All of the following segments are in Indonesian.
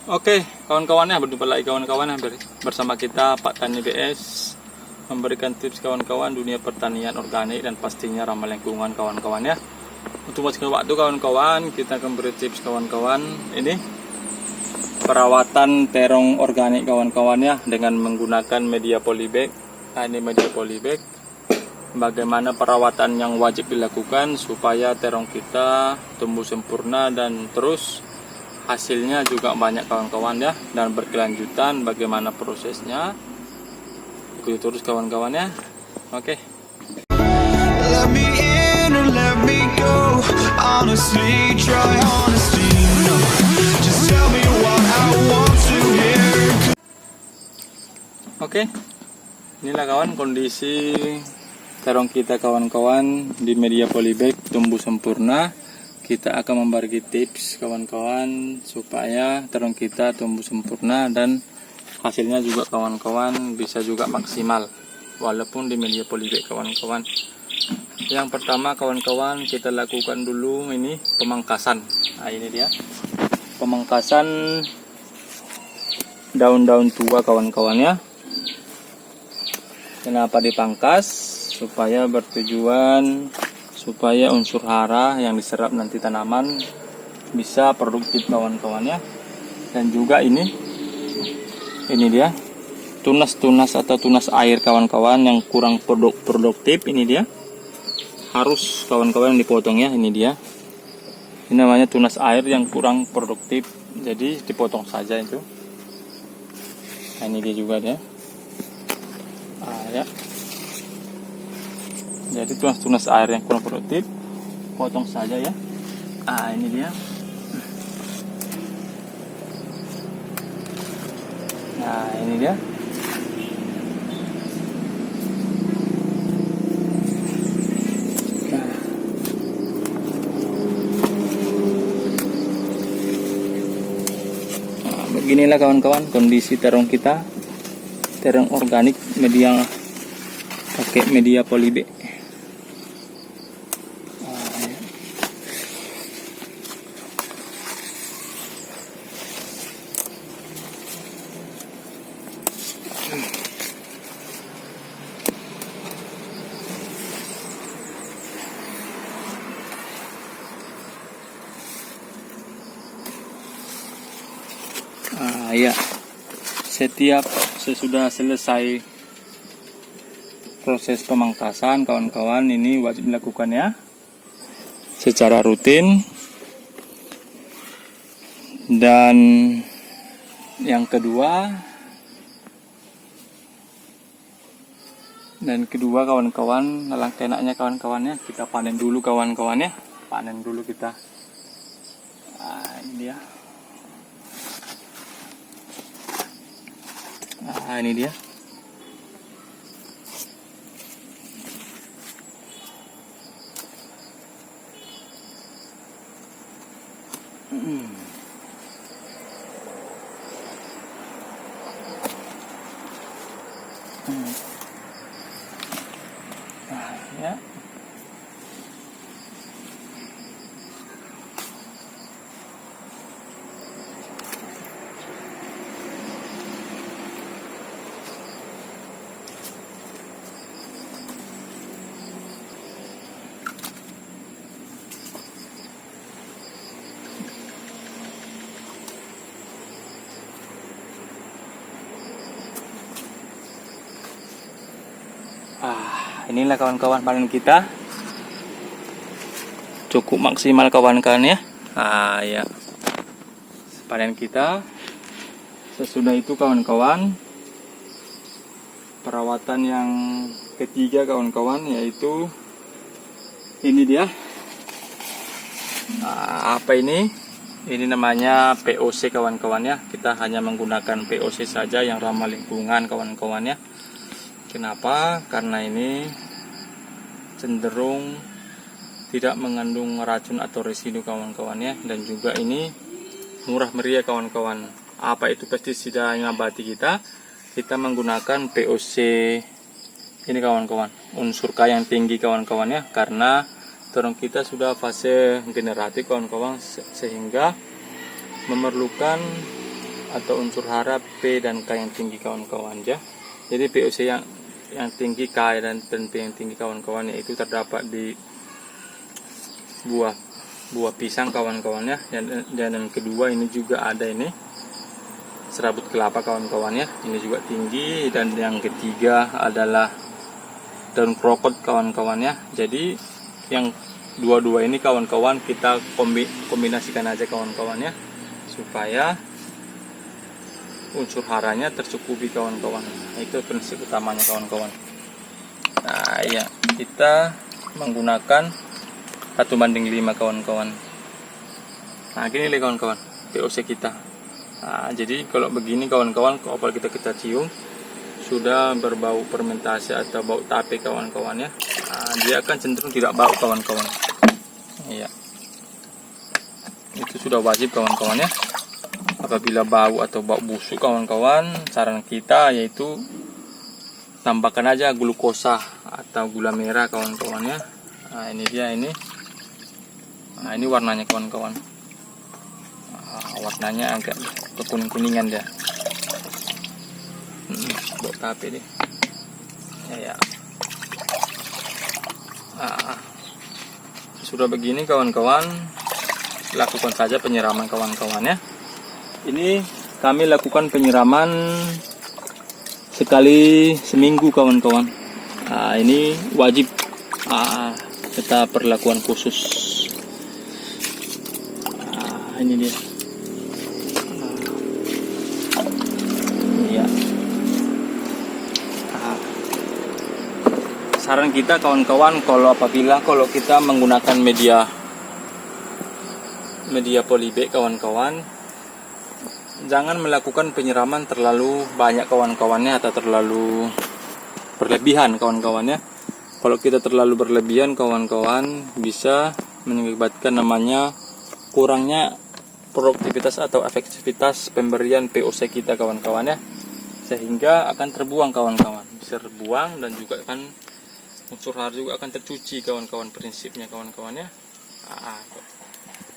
Oke, kawan-kawannya, berjumpa lagi kawan-kawan bersama kita Pak Tani BS, memberikan tips kawan-kawan dunia pertanian organik dan pastinya ramah lingkungan kawan-kawan ya. Untuk waktu kawan-kawan, kita akan beri tips kawan-kawan ini perawatan terong organik kawan-kawan ya, dengan menggunakan media polybag. Nah, ini media polybag. Bagaimana perawatan yang wajib dilakukan supaya terong kita tumbuh sempurna dan terus hasilnya juga banyak kawan-kawan ya, dan berkelanjutan. Bagaimana prosesnya, ikuti terus kawan-kawan ya. Oke. Let me in or let me go. Honestly, try honesty. No, just tell me what I want to hear. Oke, inilah kawan kondisi terong kita kawan-kawan di media polybag tumbuh sempurna. Kita akan membagi tips kawan-kawan supaya terong kita tumbuh sempurna dan hasilnya juga kawan-kawan bisa juga maksimal walaupun di media polybag kawan-kawan. Yang pertama kawan-kawan, kita lakukan dulu ini pemangkasan. Nah, ini dia pemangkasan daun-daun tua kawan-kawan ya. Kenapa dipangkas? Supaya bertujuan supaya unsur hara yang diserap nanti tanaman bisa produktif kawan-kawan ya. Dan juga ini dia tunas-tunas atau tunas air kawan-kawan yang kurang produktif, ini dia harus kawan-kawan dipotong ya. Ini dia, ini namanya tunas air yang kurang produktif, jadi dipotong saja itu. Nah, ini dia juga dia ya. Jadi tunas-tunas air yang kurang produktif potong saja ya. Ini dia. Nah, ini dia. Nah, beginilah kawan-kawan kondisi terong kita, terong organik media pakai media polybag. Ya, setiap sesudah selesai proses pemangkasan kawan-kawan, ini wajib dilakukan ya secara rutin. Dan yang kedua kawan-kawan, alangkah enaknya kawan-kawannya kita panen dulu kawan-kawan ya. Panen dulu kita. Ini dia. Ini dia. Ya. Inilah kawan-kawan panen kita. Cukup maksimal kawan-kawan ya. Ya. Panen kita. Sesudah itu kawan-kawan, perawatan yang ketiga kawan-kawan, yaitu ini dia. Apa ini? Ini namanya POC kawan-kawan ya. Kita hanya menggunakan POC saja yang ramah lingkungan kawan-kawan ya. Kenapa? Karena ini cenderung tidak mengandung racun atau residu kawan-kawan ya, dan juga ini murah meriah kawan-kawan. Apa itu pestisida nabati kita? Kita menggunakan POC ini kawan-kawan, unsur K yang tinggi kawan-kawan ya, karena terong kita sudah fase generatif kawan-kawan, sehingga memerlukan atau unsur hara P dan K yang tinggi kawan-kawan ya. Jadi POC yang tinggi K dan P yang tinggi kawan-kawan, yaitu terdapat di buah pisang kawan-kawan ya. Dan yang kedua ini juga ada ini serabut kelapa kawan-kawan ya, ini juga tinggi. Dan yang ketiga adalah daun krokot kawan-kawan ya. Jadi yang dua-dua ini kawan-kawan kita kombinasikan aja kawan-kawan ya, supaya unsur haranya tercukupi kawan-kawan. Itu prinsip utamanya kawan-kawan. Nah ya, kita menggunakan 1:5 kawan-kawan. Nah gini nih kawan-kawan POC kita. Nah, jadi kalau begini kawan-kawan, kalau kita cium sudah berbau fermentasi atau bau tape kawan-kawan ya. Nah, dia akan cenderung tidak bau kawan-kawan. Iya. Itu sudah wajib kawan-kawan ya. Apabila bau atau bau busuk kawan-kawan, saran kita yaitu tambahkan aja glukosa atau gula merah kawan-kawan ya. Nah, ini dia ini. Nah, ini warnanya kawan-kawan. Warnanya agak kekuning-kuningan dia. Bau tape deh. Ya. Sudah begini kawan-kawan, lakukan saja penyiraman kawan-kawan ya. Ini kami lakukan penyiraman sekali seminggu kawan-kawan. Ini wajib kita perlakuan khusus. Ini dia. Iya. Saran kita kawan-kawan, kalau kita menggunakan media polybag kawan-kawan, jangan melakukan penyiraman terlalu banyak kawan-kawannya atau terlalu berlebihan kawan-kawannya. Kalau kita terlalu berlebihan kawan-kawan, bisa mengakibatkan namanya kurangnya produktivitas atau efektivitas pemberian POC kita kawan-kawan ya, sehingga akan terbuang kawan-kawan, bisa terbuang dan juga akan unsur hara juga akan tercuci kawan-kawan, prinsipnya kawan-kawan ya.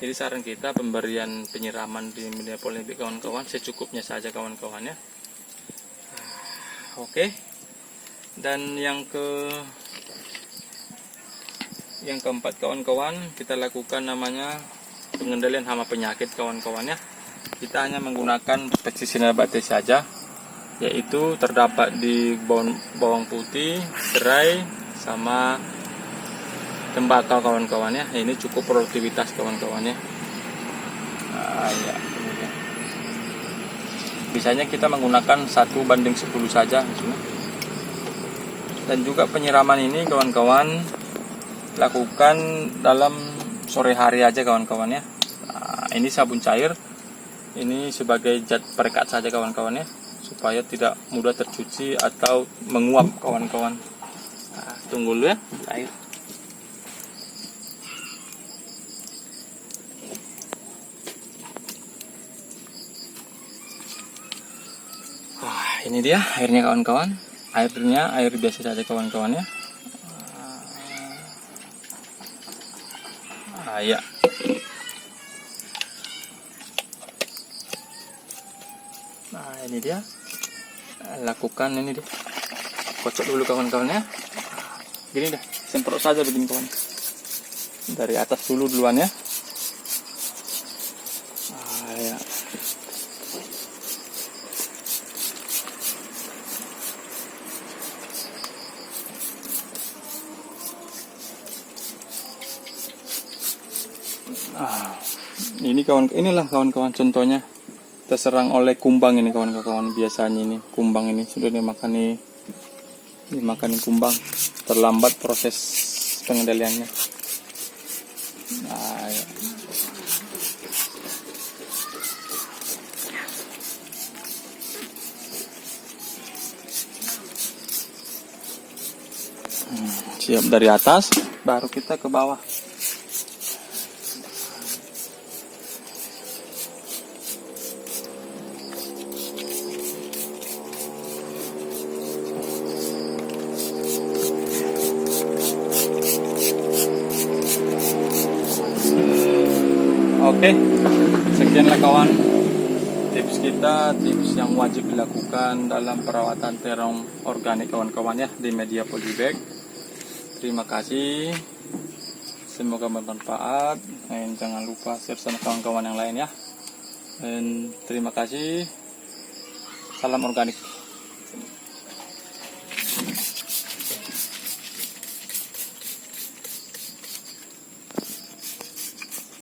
Jadi saran kita pemberian penyiraman di media polybag kawan-kawan secukupnya saja kawan-kawan ya. Oke. Dan yang keempat kawan-kawan, kita lakukan namanya pengendalian hama penyakit kawan-kawan ya. Kita hanya menggunakan pestisida nabati saja, yaitu terdapat di bawang putih, serai, sama tembakau kawan-kawan ya. Ini cukup produktivitas kawan-kawan ya. Ya. Biasanya kita menggunakan 1:10 saja. Dan juga penyiraman ini kawan-kawan lakukan dalam sore hari aja kawan-kawan ya. Ini sabun cair, ini sebagai zat perekat saja kawan-kawan ya, supaya tidak mudah tercuci atau menguap kawan-kawan. Tunggu dulu ya air. Ini dia airnya kawan-kawan. Airnya air biasa saja kawan-kawan ya. Ya. Nah ini dia, lakukan ini dia, kocok dulu kawan-kawan ya. Gini dah, semprot saja begini kawan, dari atas dulu duluan ya. Ya. Ini inilah kawan-kawan contohnya terserang oleh kumbang ini kawan-kawan. Biasanya ini kumbang ini sudah dimakani kumbang, terlambat proses pengendaliannya. Nah, ya. Siap dari atas, baru kita ke bawah. Oke, sekianlah kawan tips kita, tips yang wajib dilakukan dalam perawatan terong organik kawan-kawan ya di media polybag. Terima kasih, semoga bermanfaat, dan jangan lupa share sama kawan-kawan yang lain ya. Dan terima kasih, salam organik.